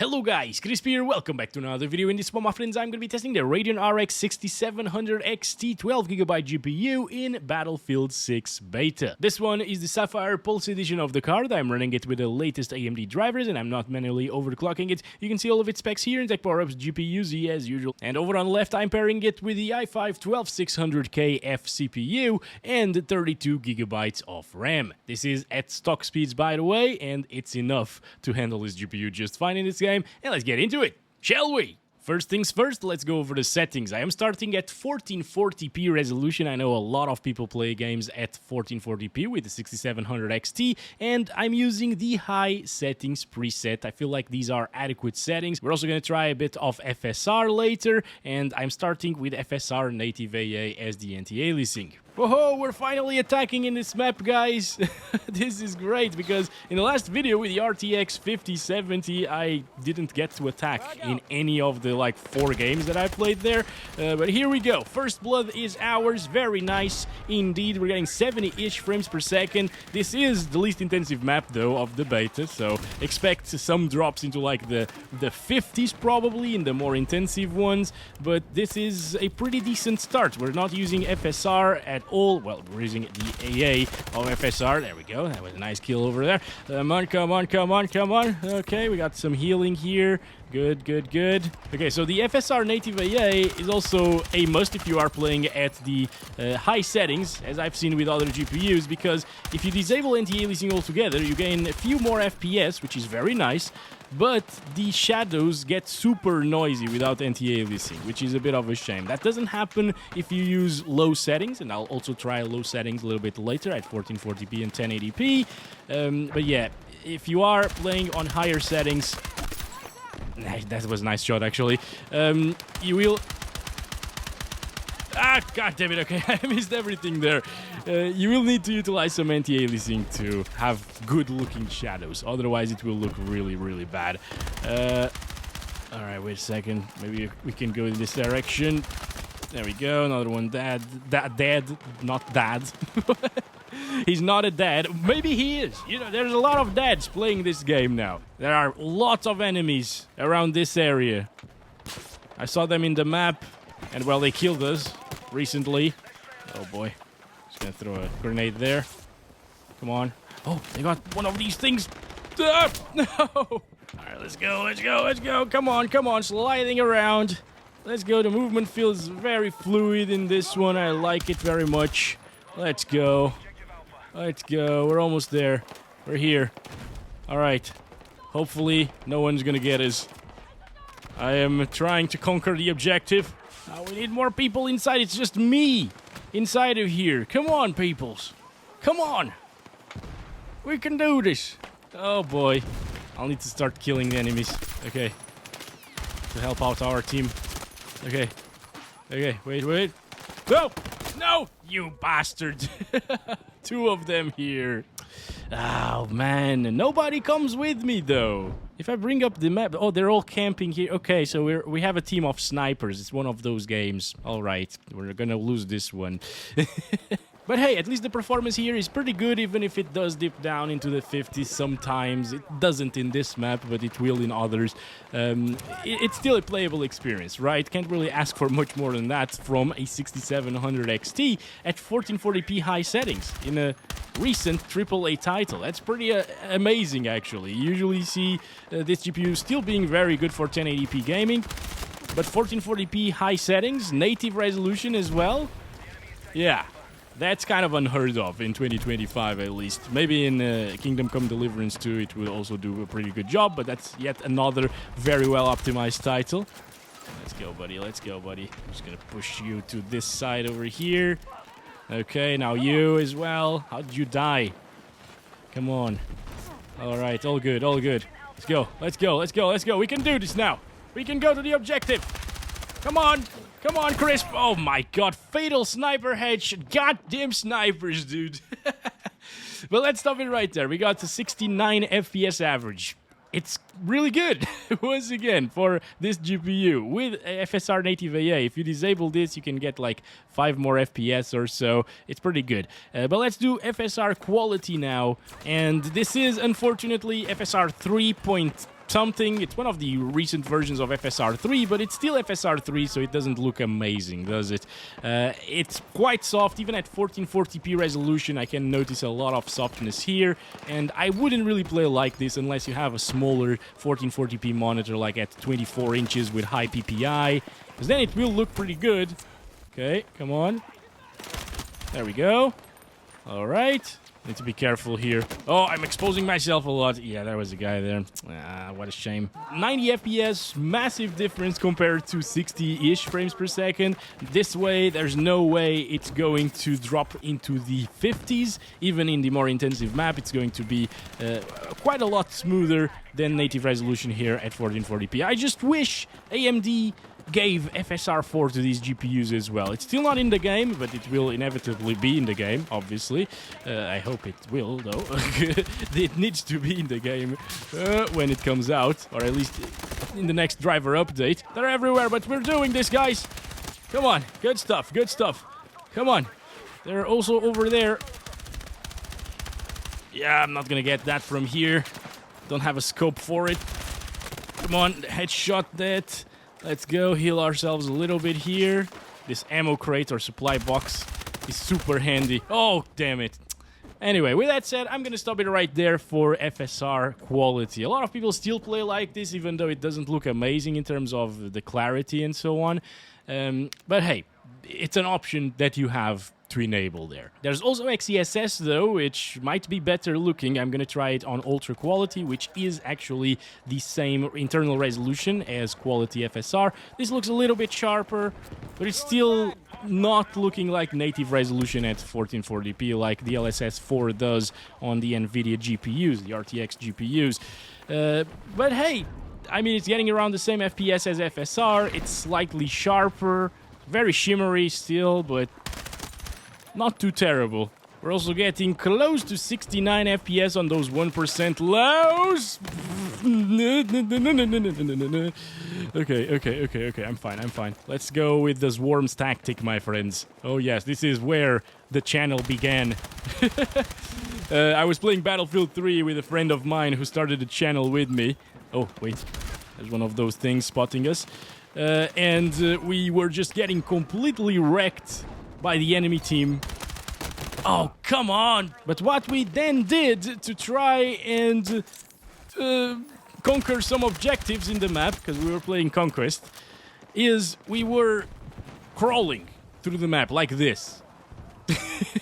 Hello guys, Crispy here, welcome back to another video. In this one, my friends, I'm going to be testing the Radeon RX 6700 XT 12GB GPU in Battlefield 6 Beta. This one is the Sapphire Pulse edition of the card. I'm running it with the latest AMD drivers and I'm not manually overclocking it. You can see all of its specs here in Tech Power-Up's GPU Z as usual. And over on the left, I'm pairing it with the i5 12600KF CPU and 32GB of RAM. This is at stock speeds, by the way, and it's enough to handle this GPU just fine in this game. And let's get into it, shall we? First things first, let's go over the settings. I am starting at 1440p resolution. I know a lot of people play games at 1440p with the 6700 XT, and I'm using the high settings preset. I feel like these are adequate settings. We're also going to try a bit of FSR later, and I'm starting with FSR native AA as the anti-aliasing. Whoa, we're finally attacking in this map, guys. This is great, because in the last video with the RTX 5070, I didn't get to attack in any of the, 4 games that I played there. But here we go. First blood is ours. Very nice indeed. We're getting 70-ish frames per second. This is the least intensive map, though, of the beta, so expect some drops into, the 50s, probably, in the more intensive ones. But this is a pretty decent start. We're not using FSR at all. Well, we're using the AA of FSR. There we go. That was a nice kill over there. Come on, come on, come on, come on. Okay, we got some healing here. Good, good, good. Okay, so the FSR native AA is also a must if you are playing at the high settings, as I've seen with other GPUs, because if you disable anti-aliasing altogether, you gain a few more FPS, which is very nice, but the shadows get super noisy without anti-aliasing, which is a bit of a shame. That doesn't happen if you use low settings, and I'll also try low settings a little bit later at 1440p and 1080p. But yeah, if you are playing on higher settings, that was a nice shot, actually. You will... Ah, god damn it, okay, I missed everything there. You will need to utilize some anti-aliasing to have good-looking shadows. Otherwise, it will look really, really bad. Alright, wait a second. Maybe we can go in this direction. There we go, another one dead. Dead, not dad. He's not a dad. Maybe he is. You know, there's a lot of dads playing this game now. There are lots of enemies around this area. I saw them in the map, and well, they killed us recently. Oh boy. Just gonna throw a grenade there. Come on. Oh, they got one of these things. Ah, no! Alright, let's go, let's go, let's go. Come on, come on, sliding around. Let's go. The movement feels very fluid in this one. I like it very much. Let's go. Let's go. We're almost there. We're here. Alright. Hopefully, no one's gonna get us. I am trying to conquer the objective. We need more people inside. It's just me inside of here. Come on, peoples. Come on. We can do this. Oh, boy. I'll need to start killing the enemies. Okay. To help out our team. Okay. Okay, wait, wait. No! No! You bastard! 2 of them here. Oh, man. Nobody comes with me, though. If I bring up the map... Oh, they're all camping here. Okay, so we have a team of snipers. It's one of those games. All right. We're gonna lose this one. But hey, at least the performance here is pretty good, even if it does dip down into the 50s sometimes. It doesn't in this map, but it will in others. It's still a playable experience, right? Can't really ask for much more than that from a 6700 XT at 1440p high settings in a recent AAA title. That's pretty amazing, actually. You usually see this GPU still being very good for 1080p gaming, but 1440p high settings, native resolution as well. Yeah. That's kind of unheard of in 2025, at least. Maybe in Kingdom Come Deliverance 2 it will also do a pretty good job, but that's yet another very well optimized title. Let's go, buddy. Let's go, buddy. I'm just gonna push you to this side over here. Okay, now you as well. How did you die? Come on. Alright, all good, all good. Let's go, let's go, let's go, let's go. We can do this now. We can go to the objective. Come on. Come on, Crisp. Oh my god, fatal sniper headshot. Goddamn snipers, dude. But let's stop it right there. We got to 69 FPS average. It's really good, once again, for this GPU. With FSR native AA, if you disable this, you can get like 5 more FPS or so. It's pretty good. But let's do FSR quality now. And this is, unfortunately, FSR 3.0 something. It's one of the recent versions of FSR 3, but it's still FSR 3, so it doesn't look amazing, does it? It's quite soft. Even at 1440p resolution, I can notice a lot of softness here, and I wouldn't really play like this unless you have a smaller 1440p monitor, like at 24 inches with high PPI, because then it will look pretty good. Okay, come on. There we go. All right. Need to be careful here. Oh, I'm exposing myself a lot. Yeah, there was a guy there. Ah, what a shame. 90 FPS, massive difference compared to 60-ish frames per second. This way, there's no way it's going to drop into the 50s. Even in the more intensive map, it's going to be quite a lot smoother than native resolution here at 1440p. I just wish AMD gave FSR 4 to these GPUs as well. It's still not in the game, but it will inevitably be in the game, obviously. I hope it will, though. It needs to be in the game when it comes out, or at least in the next driver update. They're everywhere, but we're doing this, guys. Come on, good stuff, good stuff. Come on. They're also over there. Yeah, I'm not gonna get that from here. Don't have a scope for it. Come on, headshot that. Let's go heal ourselves a little bit here. This ammo crate or supply box is super handy. Oh, damn it. Anyway, with that said, I'm gonna stop it right there for FSR quality. A lot of people still play like this, even though it doesn't look amazing in terms of the clarity and so on. But hey, it's an option that you have to enable there. There's also XeSS though, which might be better looking. I'm gonna try it on ultra quality, which is actually the same internal resolution as quality FSR. This looks a little bit sharper, but it's still not looking like native resolution at 1440p like the DLSS 4 does on the NVIDIA GPUs, the RTX GPUs. But hey, I mean, it's getting around the same FPS as FSR. It's slightly sharper, very shimmery still, but not too terrible. We're also getting close to 69 FPS on those 1% lows. Okay. I'm fine. Let's go with the zWORMz tactic, my friends. Oh yes, this is where the channel began. I was playing Battlefield 3 with a friend of mine who started the channel with me. Oh, wait. There's one of those things spotting us. And we were just getting completely wrecked by the enemy team. Oh, come on! But what we then did to try and conquer some objectives in the map, because we were playing Conquest, is we were crawling through the map like this.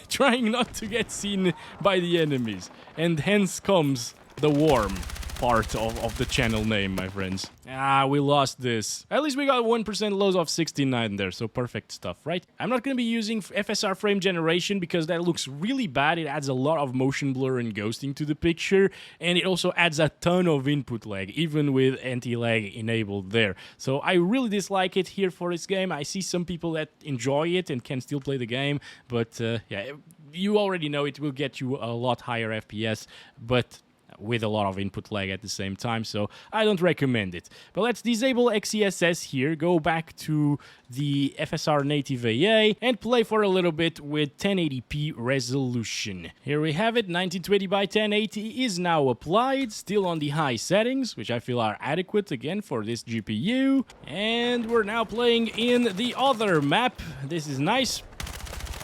Trying not to get seen by the enemies. And hence comes the warm part of the channel name, my friends. Ah, we lost this. At least we got 1% lows of 69 there, so perfect stuff, right? I'm not going to be using FSR Frame Generation because that looks really bad. It adds a lot of motion blur and ghosting to the picture, and it also adds a ton of input lag, even with anti-lag enabled there. So I really dislike it here for this game. I see some people that enjoy it and can still play the game, but yeah, you already know it will get you a lot higher FPS, but with a lot of input lag at the same time, so I don't recommend it. But let's disable XeSS here, go back to the FSR native AA, and play for a little bit with 1080p resolution. Here we have it, 1920 by 1080 is now applied, still on the high settings, which I feel are adequate again for this GPU. And we're now playing in the other map. This is nice.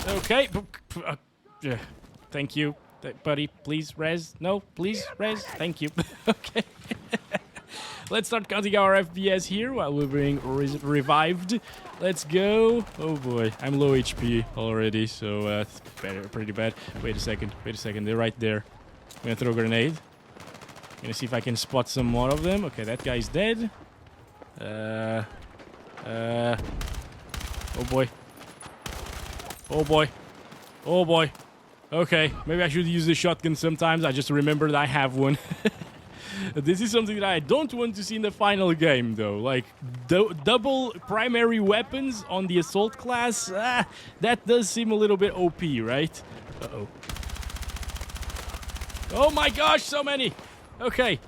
Okay. Thank you. Buddy, please res. No, please res. Thank you. Okay. Let's start counting our FPS here while we're being revived. Let's go. Oh boy, I'm low HP already, so it's pretty bad. Wait a second. They're right there. I'm gonna throw a grenade. Gonna see if I can spot some more of them. Okay, that guy's dead. Oh boy. Oh boy. Oh boy. Okay, maybe I should use the shotgun sometimes. I just remembered I have one. This is something that I don't want to see in the final game, though. Like, double primary weapons on the assault class, that does seem a little bit OP, right? Uh-oh. Oh my gosh, so many! Okay.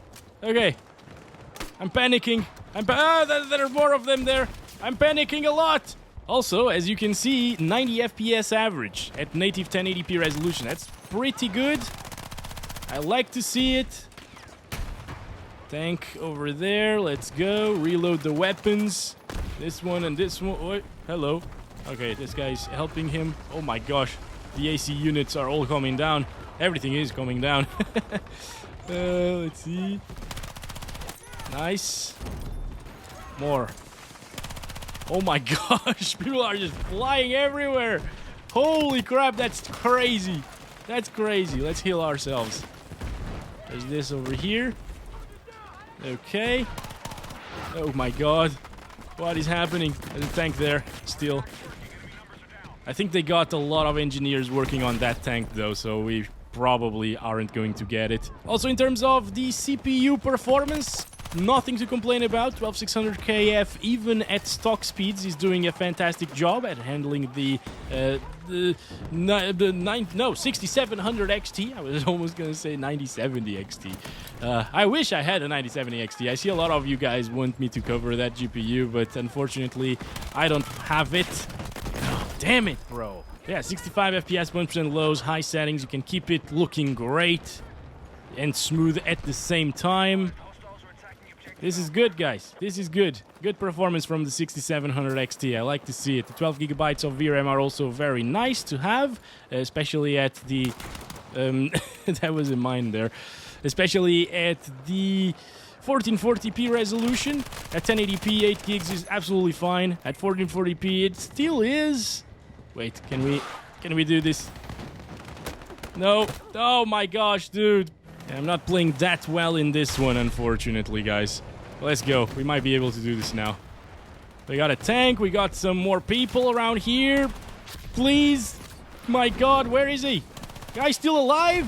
I'm panicking. There are more of them there. I'm panicking a lot. Also, as you can see, 90 FPS average at native 1080p resolution. That's pretty good. I like to see it. Tank over there. Let's go. Reload the weapons. This one and this one. Oh, hello. Okay, this guy's helping him. Oh my gosh. The AC units are all coming down. Everything is coming down. Let's see. Nice. More. Oh my gosh. People are just flying everywhere. Holy crap, that's crazy. That's crazy. Let's heal ourselves. There's this over here. Okay. Oh my god. What is happening? There's a tank there still. I think they got a lot of engineers working on that tank though, so we probably aren't going to get it. Also, in terms of the CPU performance, nothing to complain about. 12600KF, even at stock speeds, is doing a fantastic job at handling the 6700 XT. I was almost gonna say 9070 XT. I wish I had a 9070 XT. I see a lot of you guys want me to cover that GPU, but unfortunately, I don't have it. Oh, damn it, bro. Yeah, 65 FPS, 1% lows, high settings. You can keep it looking great and smooth at the same time. This is good, guys. This is good. Good performance from the 6700 XT. I like to see it. The 12 gigabytes of VRAM are also very nice to have, especially at the... that was in mine there. Especially at the 1440p resolution. At 1080p, 8 gigs is absolutely fine. At 1440p, it still is... Wait, can we do this? No. Oh my gosh, dude. I'm not playing that well in this one, unfortunately, guys. Let's go. We might be able to do this now. We got a tank. We got some more people around here. Please. My god, where is he? Guy still alive?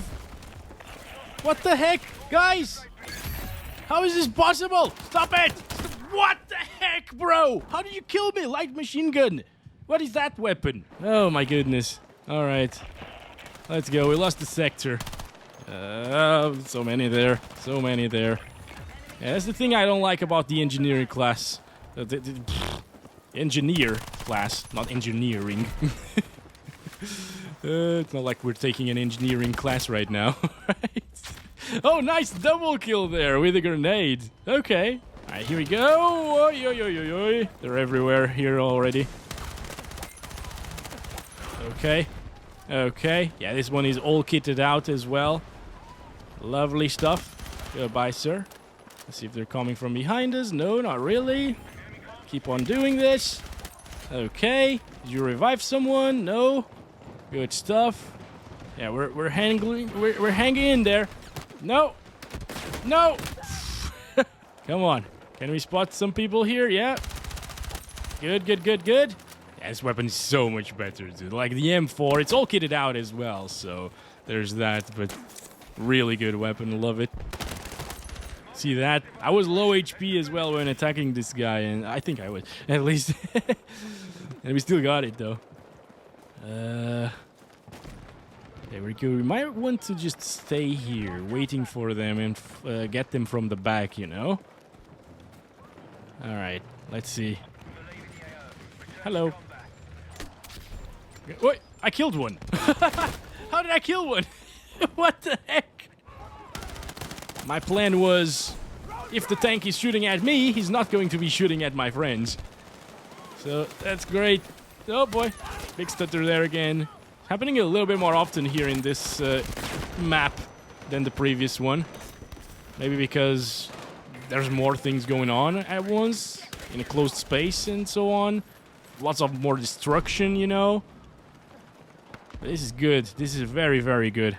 What the heck? Guys! How is this possible? Stop it! What the heck, bro? How did you kill me? Light machine gun. What is that weapon? Oh my goodness. Alright. Let's go. We lost the sector. So many there. So many there. Yeah, that's the thing I don't like about the engineering class. Engineer class, not engineering. It's not like we're taking an engineering class right now. Right? Oh, nice double kill there with a grenade. Okay. Alright, here we go. Oy, oy, oy, oy, oy. They're everywhere here already. Okay. Okay. Yeah, this one is all kitted out as well. Lovely stuff. Goodbye, sir. Let's see if they're coming from behind us. No, not really. Keep on doing this. Okay. Did you revive someone? No. Good stuff. Yeah, we're hanging in there. No. No. Come on. Can we spot some people here? Yeah. Good, good, good, good. Yeah, this weapon is so much better, dude. Like the M4, it's all kitted out as well, so there's that, but really good weapon, love it. See that? I was low HP as well when attacking this guy, and I think I was, at least. And we still got it, though. There we go. We might want to just stay here, waiting for them and get them from the back, you know? Alright, let's see. Hello. Wait, I killed one. How did I kill one? What the heck? My plan was, if the tank is shooting at me, he's not going to be shooting at my friends. So, that's great. Oh boy, big stutter there again. Happening a little bit more often here in this map than the previous one. Maybe because there's more things going on at once, in a closed space and so on. Lots of more destruction, you know. This is good. This is very, very good.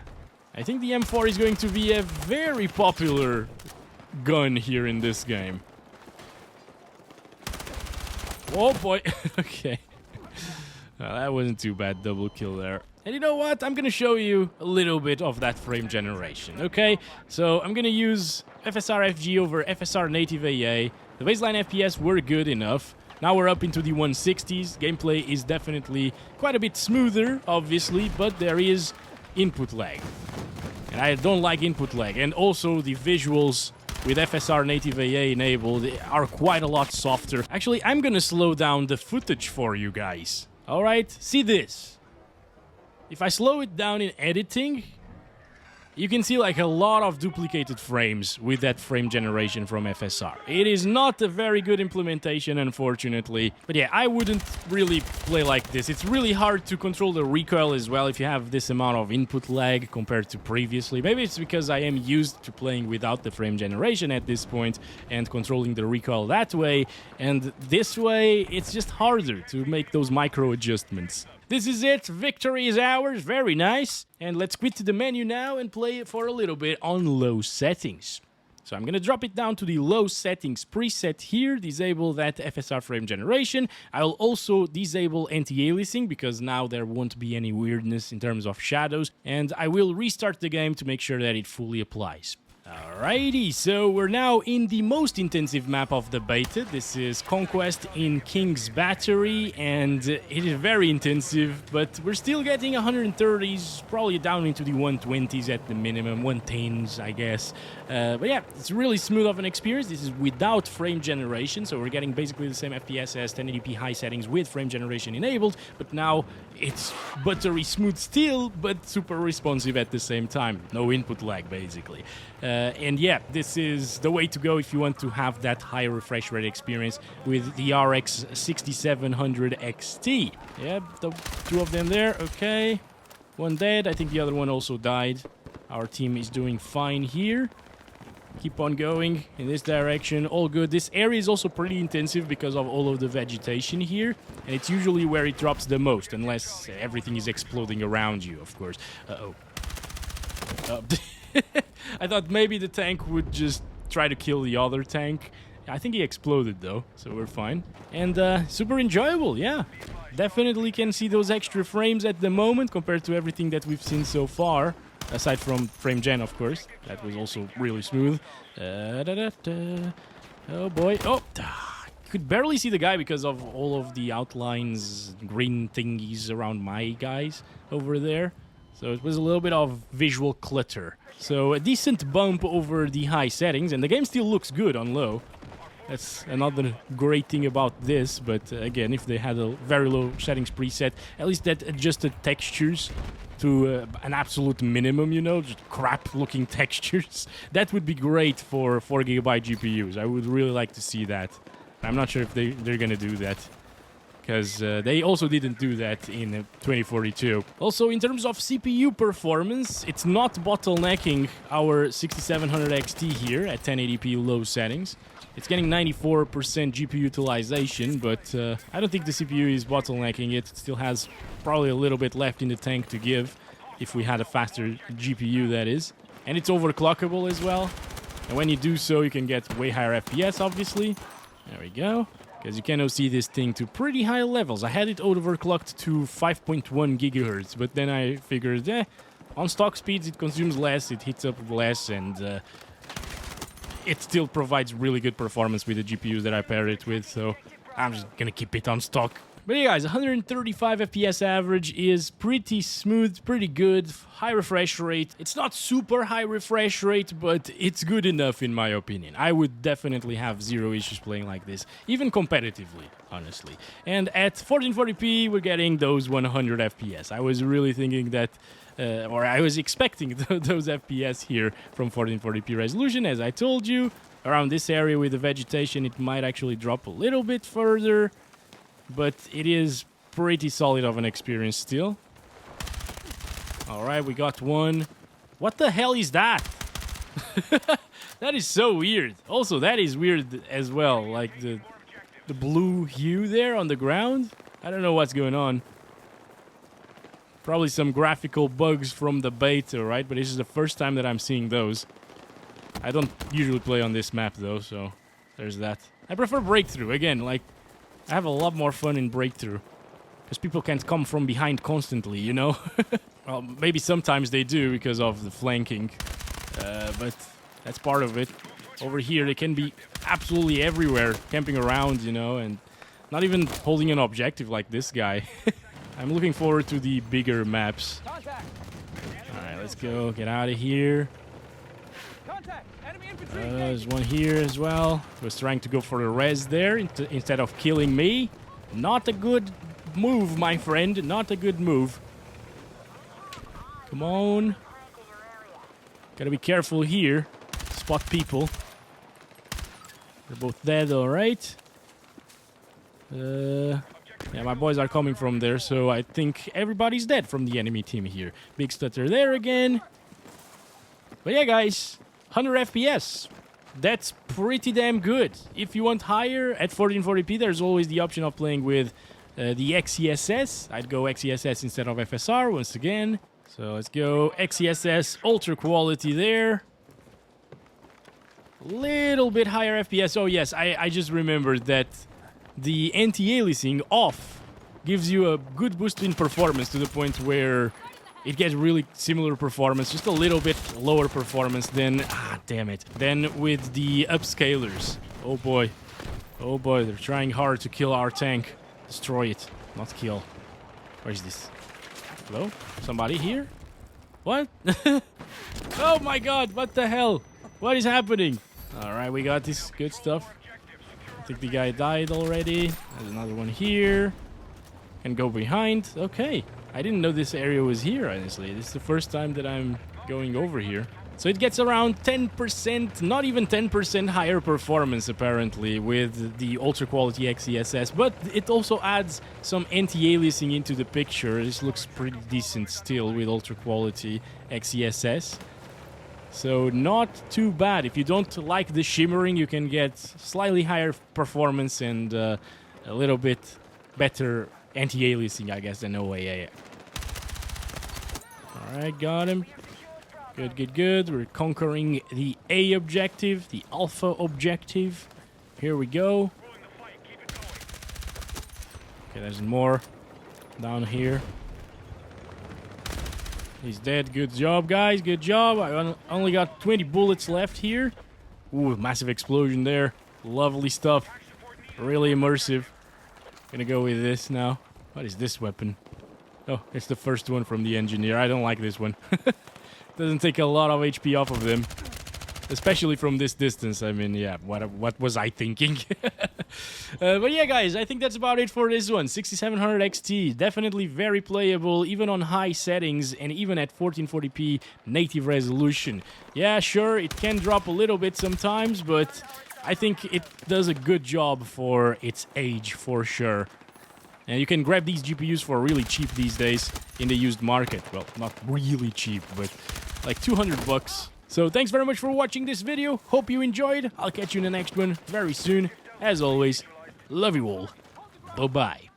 I think the M4 is going to be a very popular gun here in this game. Oh boy. Okay. That wasn't too bad. Double kill there. And you know what? I'm going to show you a little bit of that frame generation, okay? So I'm going to use FSR FG over FSR native AA. The baseline FPS were good enough. Now we're up into the 160s. Gameplay is definitely quite a bit smoother, obviously, but there is input lag. And I don't like input lag. And also the visuals with FSR native AA enabled are quite a lot softer. Actually, I'm gonna slow down the footage for you guys. Alright, see this. If I slow it down in editing, you can see like a lot of duplicated frames with that frame generation from FSR. It is not a very good implementation, unfortunately. But yeah, I wouldn't really play like this. It's really hard to control the recoil as well if you have this amount of input lag compared to previously. Maybe it's because I am used to playing without the frame generation at this point and controlling the recoil that way. And this way, it's just harder to make those micro adjustments. This is it. Victory is ours. Very nice. And let's quit to the menu now and play it for a little bit on low settings. So I'm going to drop it down to the low settings preset here, disable that FSR frame generation. I'll also disable anti-aliasing because now there won't be any weirdness in terms of shadows. And I will restart the game to make sure that it fully applies. Alrighty, so we're now in the most intensive map of the beta. This is Conquest in King's Battery, and it is very intensive, but we're still getting 130s, probably down into the 120s at the minimum, 110s, I guess. But yeah, it's really smooth of an experience. This is without frame generation, so we're getting basically the same FPS as 1080p high settings with frame generation enabled, but now it's buttery smooth still, but super responsive at the same time. No input lag, basically. And yeah, this is the way to go if you want to have that high refresh rate experience with the RX 6700 XT. Yeah, the two of them there. Okay. One dead. I think the other one also died. Our team is doing fine here. Keep on going in this direction. All good. This area is also pretty intensive because of all of the vegetation here. And it's usually where it drops the most, unless everything is exploding around you, of course. Uh-oh. I thought maybe the tank would just try to kill the other tank. I think he exploded though, so we're fine. And super enjoyable, yeah. Definitely can see those extra frames at the moment compared to everything that we've seen so far. Aside from frame gen, of course. That was also really smooth. Oh boy. Oh! Could barely see the guy because of all of the outlines, green thingies around my guys over there. So it was a little bit of visual clutter. So a decent bump over the high settings, and the game still looks good on low. That's another great thing about this, but again, if they had a very low settings preset, at least that adjusted textures to an absolute minimum, you know, just crap-looking textures. That would be great for 4GB GPUs. I would really like to see that. I'm not sure if they're gonna do that, because they also didn't do that in 2042. Also, in terms of CPU performance, it's not bottlenecking our 6700 XT here at 1080p low settings. It's getting 94% GPU utilization, but I don't think the CPU is bottlenecking it. It still has probably a little bit left in the tank to give, if we had a faster GPU, that is. And it's overclockable as well. And when you do so, you can get way higher FPS, obviously. There we go. Because you can see this thing to pretty high levels. I had it overclocked to 5.1 gigahertz, but then I figured, on stock speeds it consumes less, it heats up less, and it still provides really good performance with the GPUs that I paired it with, so I'm just gonna keep it on stock. But yeah, guys, 135 FPS average is pretty smooth, pretty good, high refresh rate. It's not super high refresh rate, but it's good enough in my opinion. I would definitely have zero issues playing like this, even competitively, honestly. And at 1440p, we're getting those 100 FPS. I was really thinking that, or I was expecting those FPS here from 1440p resolution, as I told you. Around this area with the vegetation, it might actually drop a little bit further. But it is pretty solid of an experience still. Alright, we got one. What the hell is that? That is so weird. Also, that is weird as well. Like the blue hue there on the ground. I don't know what's going on. Probably some graphical bugs from the beta, right? But this is the first time that I'm seeing those. I don't usually play on this map though, so there's that. I prefer Breakthrough. Again, like, I have a lot more fun in Breakthrough, because people can't come from behind constantly, you know? Well, maybe sometimes they do because of the flanking, but that's part of it. Over here, they can be absolutely everywhere, camping around, you know, and not even holding an objective like this guy. I'm looking forward to the bigger maps. Alright, let's go, get out of here. There's one here as well. Was trying to go for the res there instead of killing me. Not a good move, my friend. Not a good move. Come on. Gotta be careful here. Spot people. They're both dead, alright. Yeah, my boys are coming from there, so I think everybody's dead from the enemy team here. Big stutter there again. But yeah, guys, 100 FPS. That's pretty damn good. If you want higher, at 1440p, there's always the option of playing with the XeSS. I'd go XeSS instead of FSR once again. So let's go XeSS Ultra Quality there. Little bit higher FPS. Oh yes, I just remembered that the anti-aliasing off gives you a good boost in performance to the point where it gets really similar performance, just a little bit lower performance than, damn it, than with the upscalers. Oh boy, they're trying hard to kill our tank. Destroy it, not kill. Where is this? Hello? Somebody here? What? Oh my god, what the hell? What is happening? Alright, we got this good stuff. I think the guy died already. There's another one here. Can go behind. Okay. I didn't know this area was here, honestly. This is the first time that I'm going over here. So it gets around 10%, not even 10% higher performance, apparently, with the ultra quality XeSS. But it also adds some anti-aliasing into the picture. This looks pretty decent still with ultra quality XeSS. So not too bad. If you don't like the shimmering, you can get slightly higher performance and a little bit better anti-aliasing, I guess, than OAA. Alright, got him. Good. We're conquering the A objective, the Alpha objective. Here we go. Okay, there's more down here. He's dead. Good job, guys. Good job. I only got 20 bullets left here. Ooh, massive explosion there. Lovely stuff. Really immersive. Gonna go with this now. What is this weapon? Oh, it's the first one from the engineer. I don't like this one. Doesn't take a lot of HP off of them. Especially from this distance. I mean, yeah, what was I thinking? But yeah, guys, I think that's about it for this one. 6700 XT, definitely very playable, even on high settings, and even at 1440p native resolution. Yeah, sure, it can drop a little bit sometimes, but I think it does a good job for its age, for sure. And you can grab these GPUs for really cheap these days in the used market. Well, not really cheap, but like 200 bucks. So thanks very much for watching this video. Hope you enjoyed. I'll catch you in the next one very soon. As always, love you all. Bye-bye.